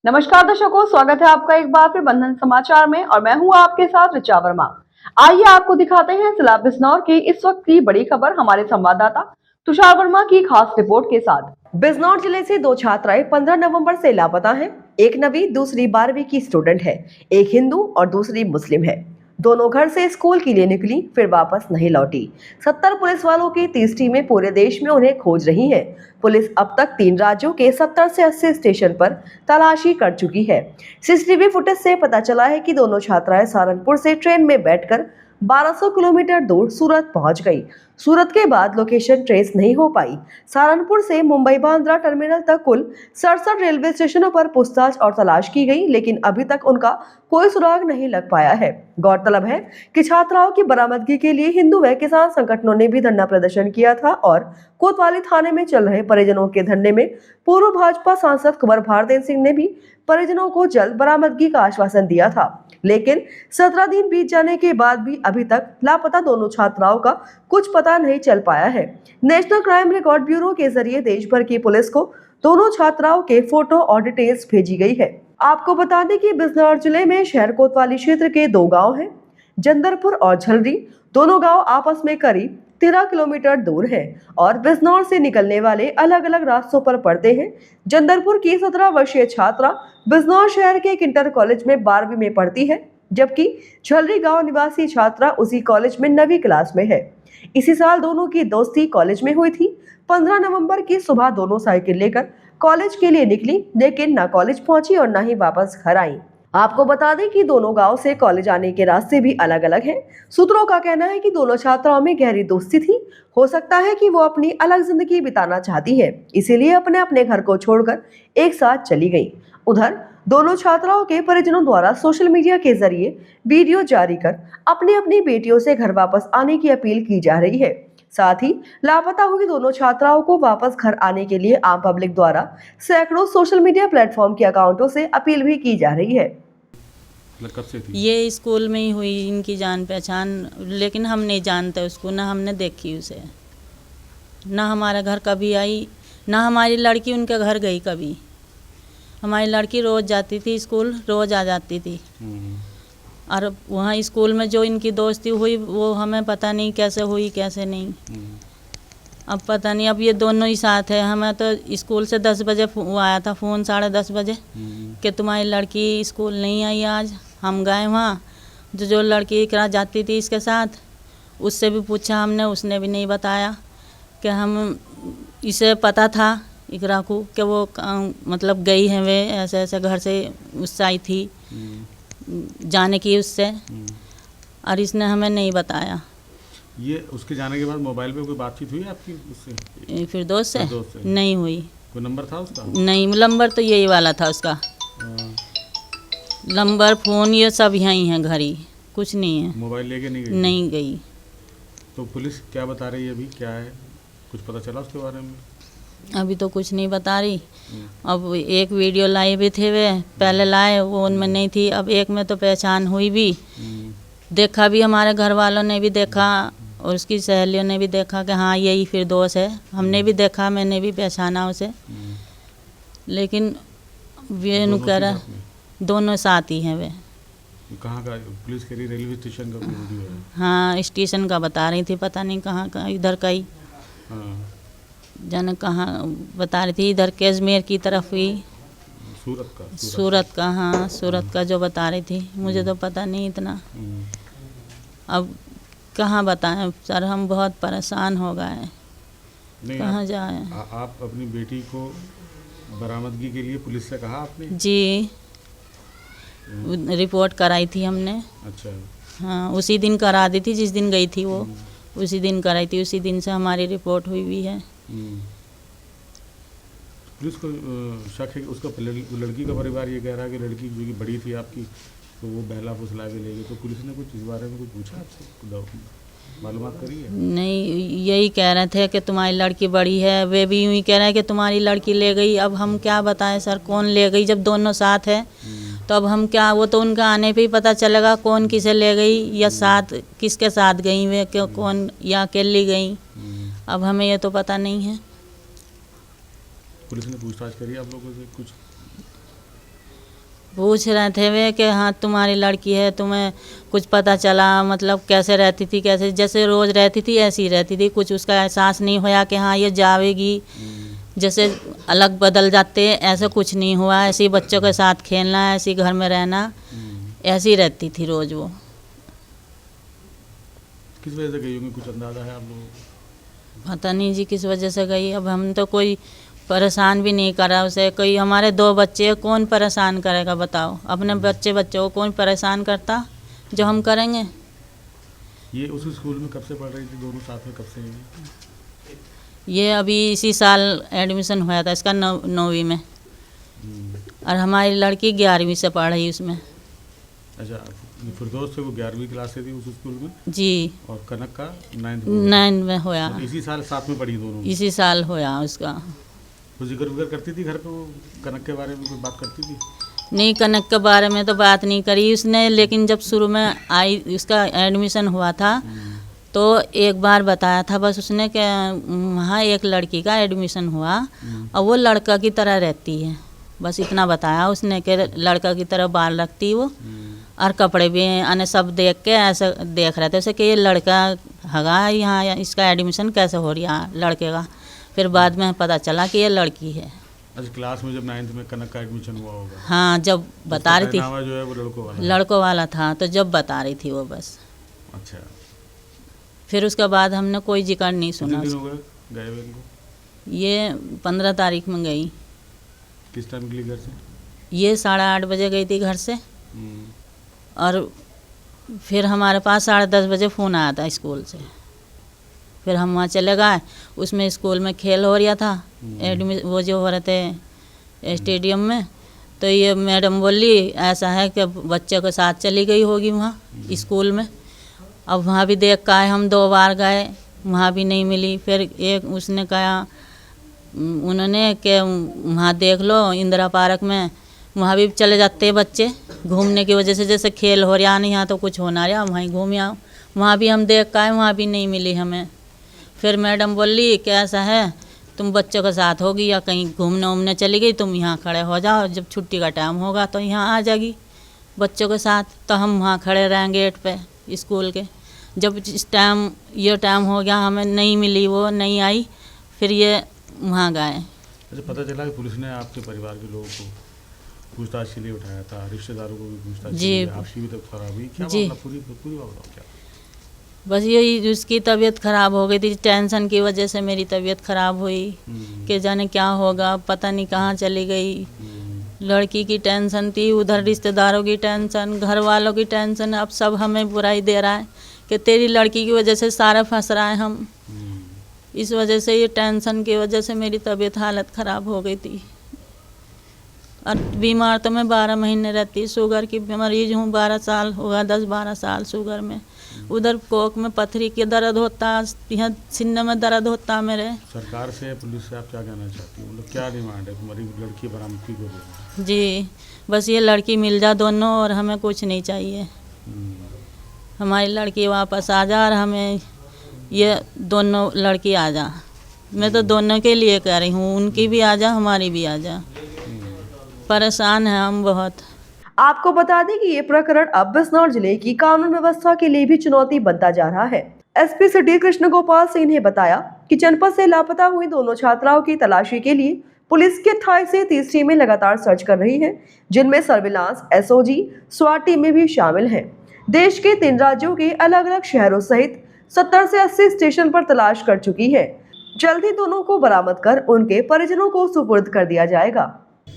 नमस्कार दर्शकों, स्वागत है आपका एक बार फिर बंधन समाचार में और मैं हूं आपके साथ ऋचा वर्मा। आइए आपको दिखाते हैं जिला बिजनौर की इस वक्त की बड़ी खबर हमारे संवाददाता तुषार वर्मा की खास रिपोर्ट के साथ। बिजनौर जिले से दो छात्राएं 15 नवंबर से लापता हैं। एक नवी दूसरी 12वीं की स्टूडेंट है, एक हिंदू और दूसरी मुस्लिम है। दोनों घर से स्कूल के लिए निकली, फिर वापस नहीं लौटी। 70 पुलिस वालों की 30 टीमें पूरे देश में उन्हें खोज रही हैं। पुलिस अब तक 3 राज्यों के 70 से 80 स्टेशन पर तलाशी कर चुकी है। सीसीटीवी फुटेज से पता चला है कि दोनों छात्राएं सहारनपुर से ट्रेन में बैठकर 1200 किलोमीटर दूर सूरत पहुंच गई। सूरत के बाद लोकेशन ट्रेस नहीं हो पाई। सहारनपुर से मुंबई बांद्रा टर्मिनल तक कुल 67 रेलवे स्टेशनों पर पूछताछ और तलाश की गई, लेकिन अभी तक उनका कोई सुराग नहीं लग पाया है। गौरतलब है कि छात्राओं की बरामदगी के लिए हिंदू व किसान संगठनों ने भी धरना प्रदर्शन किया था और कोतवाली थाने में चल रहे परिजनों के धरने में पूर्व भाजपा सांसद कुंवर भारतेंद्र सिंह ने भी परिजनों को जल्द बरामदगी का आश्वासन दिया था। लेकिन 17 दिन बीत जाने के बाद भी अभी तक लापता दोनों छात्राओं का कुछ पता नहीं चल पाया है। नेशनल क्राइम रिकॉर्ड ब्यूरो के जरिए देश भर की पुलिस को दोनों छात्राओं के फोटो और डिटेल्स भेजी गई है। आपको बता दें कि बिजनौर जिले में शहर कोतवाली क्षेत्र के 2 गांव हैं, जंदरपुर और झलरी। दोनों गांव आपस में करीब 13 किलोमीटर दूर है और बिजनौर से निकलने वाले अलग अलग रास्तों पर पड़ते हैं। जंदरपुर की 17 वर्षीय छात्रा बिजनौर शहर के एक इंटर कॉलेज में 12वीं में पढ़ती है, जबकि झलरी गांव निवासी छात्रा उसी कॉलेज में 9वीं क्लास में है। इसी साल दोनों की दोस्ती कॉलेज में हुई थी। 15 नवंबर की सुबह दोनों साइकिल लेकर कॉलेज के लिए निकली, लेकिन न कॉलेज पहुंची और न ही वापस घर आई। आपको बता दें कि दोनों गांव से कॉलेज आने के रास्ते भी अलग अलग हैं। सूत्रों का कहना है कि दोनों छात्राओं में गहरी दोस्ती थी। हो सकता है कि वो अपनी अलग जिंदगी बिताना चाहती है, इसीलिए अपने अपने घर को छोड़कर एक साथ चली गई। उधर दोनों छात्राओं के परिजनों द्वारा सोशल मीडिया के जरिए वीडियो जारी कर अपनी अपनी बेटियों से घर वापस आने की अपील की जा रही है। साथ ही लापता हुई दोनों छात्राओं को वापस घर आने के लिए आम पब्लिक द्वारा सैकड़ों सोशल मीडिया प्लेटफॉर्म के अकाउंटों से अपील भी की जा रही है। कब से थी? ये स्कूल में ही हुई इनकी जान पहचान, लेकिन हम नहीं जानते उसको, ना हमने देखी उसे, ना हमारा घर कभी आई, ना हमारी लड़की उनके घर गई कभी। हमारी लड़की रोज़ जाती थी स्कूल, रोज़ आ जाती थी। और वहाँ स्कूल में जो इनकी दोस्ती हुई वो हमें पता नहीं कैसे हुई कैसे नहीं। अब पता नहीं, अब ये दोनों ही साथ है। हमें तो स्कूल से 10 बजे वो आया था फ़ोन, 10:30 बजे, कि तुम्हारी लड़की स्कूल नहीं आई आज। हम गए वहाँ, जो लड़की इकरा जाती थी इसके साथ, उससे भी पूछा हमने, उसने भी नहीं बताया कि हम इसे पता था इकरा को कि वो मतलब गई है, वे ऐसे ऐसे घर से उससे आई थी जाने की उससे, और इसने हमें नहीं बताया। ये उसके जाने के बाद मोबाइल पे कोई बातचीत हुई आपकी उससे? फिर दोस्त से नहीं हुई। कोई नंबर था उसका? नहीं, नंबर तो यही वाला था उसका। नंबर फ़ोन ये सब यहीं है, घर ही, कुछ नहीं है। मोबाइल लेके नहीं गई? नहीं गई। तो पुलिस क्या बता रही है अभी, क्या है, कुछ पता चला उसके बारे में? अभी तो कुछ नहीं बता रही। अब एक वीडियो लाए भी थे वे, पहले लाए, वो उनमें नहीं थी। अब एक में तो पहचान हुई भी, देखा भी, हमारे घर वालों ने भी देखा और उसकी सहेलियों ने भी देखा कि हाँ यही फिर दोस्त है। हमने भी देखा, मैंने भी पहचाना उसे, लेकिन वे कह रहा दोनों साथ ही हैं वे। कहाँ का? पुलिस कह रही रेलवे स्टेशन का वीडियो है। हाँ, स्टेशन का बता रही थी, पता नहीं कहाँ का, इधर का ही जाने कहाँ बता रही थी, इधर कैजमेर की तरफ ही, सूरत का। हाँ, सूरत का जो बता रही थी, मुझे तो पता नहीं इतना। अब कहाँ बताएं सर, हम बहुत परेशान हो गए, कहाँ जाएं। आप अपनी बेटी को बरामदगी के लिए पुलिस से कहा आपने? जी, रिपोर्ट कराई थी हमने। अच्छा। हाँ, उसी दिन करा दी थी जिस दिन गई थी वो, उसी दिन कराई थी, उसी दिन से हमारी रिपोर्ट हुई भी है। पुलिस को शक है कि उसका लड़की का परिवार ये कह रहा है कि लड़की जो कि बड़ी थी आपकी, तो वो बहला फुसला के ले गई। तो पुलिस ने कुछ इस बारे में कुछ पूछा आपसे, मालूमात करी है? नहीं, यही कह रहे थे कि तुम्हारी लड़की बड़ी है, वे भी यूँ ही कह रहे हैं कि तुम्हारी लड़की ले गई। अब हम क्या बताएं सर, कौन ले गई, जब दोनों साथ है तो अब हम क्या, वो तो उनका आने पे ही पता चलेगा कौन किसे ले गई, या साथ किसके साथ गई वे, क्यों कौन, या अकेली गई। अब हमें ये तो पता नहीं है। पुलिस ने पूछताछ करी आप लोगों से कुछ? पूछ रहे थे वे कि हाँ तुम्हारी लड़की है, तुम्हें कुछ पता चला, मतलब कैसे रहती थी, कैसे जैसे रोज़ रहती थी ऐसी ही रहती थी, कुछ उसका एहसास नहीं होया कि हाँ ये जावेगी, जैसे अलग बदल जाते ऐसा कुछ नहीं हुआ। ऐसे ही बच्चों के साथ खेलना, ऐसे ही घर में रहना, ऐसी ही रहती थी रोज़ वो। किस वजह से गई होंगी, कुछ अंदाजा है आप लोगों को? पता नहीं जी किस वजह से गई। अब हम तो कोई परेशान भी नहीं करा उसे, कोई हमारे 2 बच्चे कौन परेशान करेगा बताओ। अपने बच्चों को कौन परेशान करता जो हम करेंगे। ये उस स्कूल में कब से पढ़ रही थी, दोनों साथ में कब से हैं? ये अभी इसी साल एडमिशन हुआ था इसका 9वीं में, और हमारी लड़की 11वीं से पढ़ रही उसमें। अच्छा, फिरदौस से वो 11वीं क्लास से थी उस स्कूल में जी। और कनक का 9 में होया, तो इसी साल साथ में पढ़ी दोनों? इसी साल होया उसका। वो जिक्र विक्र करती थी घर पे, वो कनक के बारे में कोई बात करती थी? नहीं, कनक के बारे में तो बात नहीं करी उसने, लेकिन जब शुरू में आई उसका एडमिशन हुआ था तो एक बार बताया था बस उसने कि वहाँ एक लड़की का एडमिशन हुआ और वो लड़का की तरह रहती है, बस इतना बताया उसने कि लड़का की तरह बाल रखती वो, और कपड़े भी आने सब देख के ऐसा देख रहे थे उसे कि ये लड़का हगा यहाँ, इसका एडमिशन कैसे हो रहा है लड़के का। फिर बाद में पता चला कि ये लड़की है। अच्छा, क्लास में जब 9th में कनक का एडमिशन हुआ होगा? हाँ, जब बता रही थी जो है वो लड़कों वाला था, तो जब बता रही थी वो बस। अच्छा, फिर उसके बाद हमने कोई जिक्र नहीं सुना। कितने दिन हो गए गए हुए इनको? ये 15 तारीख में गई। किस टाइम के लिए घर से? ये 8:30 बजे गई थी घर से, और फिर हमारे पास 10:30 बजे फ़ोन आया था स्कूल से। फिर हम वहाँ चले गए, उसमें स्कूल में खेल हो रहा था, वो जो हो रहे थे स्टेडियम में, तो ये मैडम बोली ऐसा है कि बच्चों के साथ चली गई होगी वहाँ स्कूल में। अब वहाँ भी देख के आए, हम 2 बार गए, वहाँ भी नहीं मिली। फिर एक उसने कहा उन्होंने कि वहाँ देख लो इंदिरा पार्क में, वहाँ भी चले जाते बच्चे घूमने की वजह से, जैसे खेल हो रहा नहीं यहाँ तो कुछ होना रहा, वहीं घूम आओ। वहाँ भी हम देख के आए, वहाँ भी नहीं मिली हमें। फिर मैडम बोली कि ऐसा है तुम बच्चों के साथ होगी या कहीं घूमने उमने चली गई, तुम यहाँ खड़े हो जाओ, जब छुट्टी का टाइम होगा तो यहाँ आ जाएगी बच्चों के साथ। तो हम वहाँ खड़े रहें गेट पे स्कूल के। जब इस टाइम ये टाइम हो गया, हमें नहीं मिली, वो नहीं आई, फिर ये वहाँ गए। अच्छा, पता चला कि पुलिस ने आपके परिवार के लोगों को पूछताछ के लिए उठाया था, रिश्तेदारों को भी पूछताछ के लिए, आपकी भी तबीयत खराब हुई क्या? जी, पूरी बात बताओ क्या? बस यही उसकी तबीयत ख़राब हो गई थी, टेंशन की वजह से मेरी तबीयत ख़राब हुई कि जाने क्या होगा, पता नहीं कहाँ चली गई। लड़की की टेंशन थी, उधर रिश्तेदारों की टेंशन, घर वालों की टेंशन। अब सब हमें बुराई दे रहा है कि तेरी लड़की की वजह से सारा फंस रहा है हम। इस वजह से, ये टेंशन की वजह से मेरी तबीयत हालत ख़राब हो गई थी। और बीमार तो मैं 12 महीने रहती, शुगर की मरीज हूँ, 12 साल होगा, 10-12 साल शुगर में। उधर कोक में पथरी के दर्द होता, यहाँ सीने में दर्द होता मेरे। सरकार से, पुलिस से आप क्या कहना चाहती हो, मतलब क्या डिमांड है तुम्हारी लड़की बरामदगी को लेकर? जी, बस ये लड़की मिल जा दोनों, और हमें कुछ नहीं चाहिए। हमारी लड़की वापस आ जा, और हमें ये दोनों लड़की आ जा। मैं तो दोनों के लिए कह रही हूँ, उनकी भी आ जा, हमारी भी आ जा। परेशान हैं हम बहुत। आपको बता दें कि ये प्रकरण अब बिजनौर जिले की कानून व्यवस्था के लिए भी चुनौती बनता जा रहा है। एसपी सिटी कृष्ण गोपाल सिंह ने बताया कि जनपद से लापता हुई दोनों छात्राओं की तलाशी के लिए पुलिस की 28 से 30 टीमें लगातार सर्च कर रही हैं, जिनमें सर्विलांस, एसओजी, स्वाट टीमें भी शामिल हैं। देश के 3 राज्यों के अलग अलग शहरों सहित 70 से 80 स्टेशन पर तलाश कर चुकी है। जल्द ही दोनों को बरामद कर उनके परिजनों को सुपुर्द कर दिया जाएगा।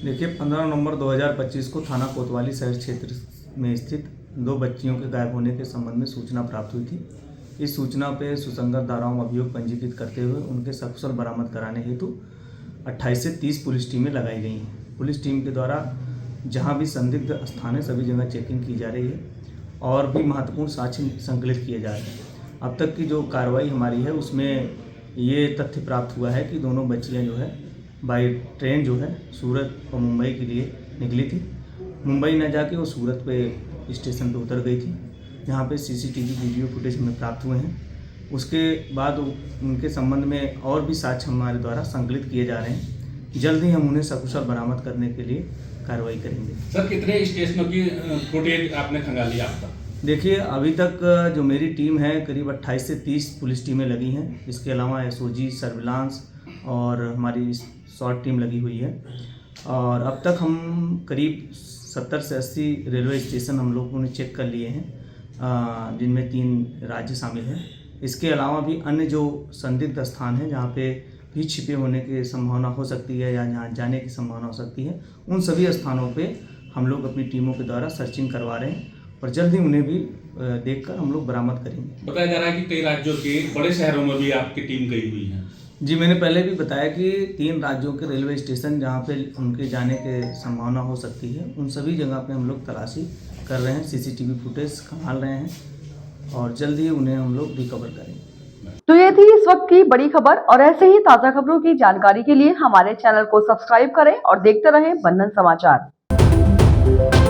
देखिए, 15 नवंबर 2025 को थाना कोतवाली शहर क्षेत्र में स्थित 2 बच्चियों के गायब होने के संबंध में सूचना प्राप्त हुई थी। इस सूचना पर सुसंगत धाराओं में अभियोग पंजीकृत करते हुए उनके सकुशल बरामद कराने हेतु 28 से 30 पुलिस टीमें लगाई गई हैं। पुलिस टीम के द्वारा जहां भी संदिग्ध स्थान है सभी जगह चेकिंग की जा रही है और भी महत्वपूर्ण साक्ष्य संकलित किए जा रहे हैं। अब तक की जो कार्रवाई हमारी है उसमें ये तथ्य प्राप्त हुआ है कि दोनों बच्चियाँ जो है बाई ट्रेन जो है सूरत और मुंबई के लिए निकली थी। मुंबई न जाके वो सूरत पे स्टेशन पे उतर गई थी, जहाँ पे सीसीटीवी वीडियो फुटेज हमें प्राप्त हुए हैं। उसके बाद उनके संबंध में और भी साक्ष्य हमारे द्वारा संकलित किए जा रहे हैं। जल्द ही हम उन्हें सकुशल बरामद करने के लिए कार्रवाई करेंगे। सर कितने स्टेशनों की फुटेज आपने खंगाली अब तक? देखिए अभी तक जो मेरी टीम है करीब 28 से 30 पुलिस टीमें लगी हैं। इसके अलावा एसओजी, सर्विलांस और हमारी शॉर्ट टीम लगी हुई है। और अब तक हम करीब 70 से 80 रेलवे स्टेशन हम लोगों ने चेक कर लिए हैं, जिनमें 3 राज्य शामिल हैं। इसके अलावा भी अन्य जो संदिग्ध स्थान हैं जहाँ पे भी छिपे होने की संभावना हो सकती है या जहाँ जाने की संभावना हो सकती है, उन सभी स्थानों पे हम लोग अपनी टीमों के द्वारा सर्चिंग करवा रहे हैं और जल्द ही उन्हें भी देखकर हम लोग बरामद करेंगे। बताया जा रहा है कि कई राज्यों के बड़े शहरों में भी आपकी टीम गई हुई है। जी, मैंने पहले भी बताया कि 3 राज्यों के रेलवे स्टेशन जहाँ पे उनके जाने की संभावना हो सकती है, उन सभी जगह पे हम लोग तलाशी कर रहे हैं, सीसीटीवी फुटेज खंगाल रहे हैं और जल्द ही उन्हें हम लोग रिकवर करेंगे। तो ये थी इस वक्त की बड़ी खबर और ऐसे ही ताजा खबरों की जानकारी के लिए हमारे चैनल को सब्सक्राइब करें और देखते रहें बंधन समाचार।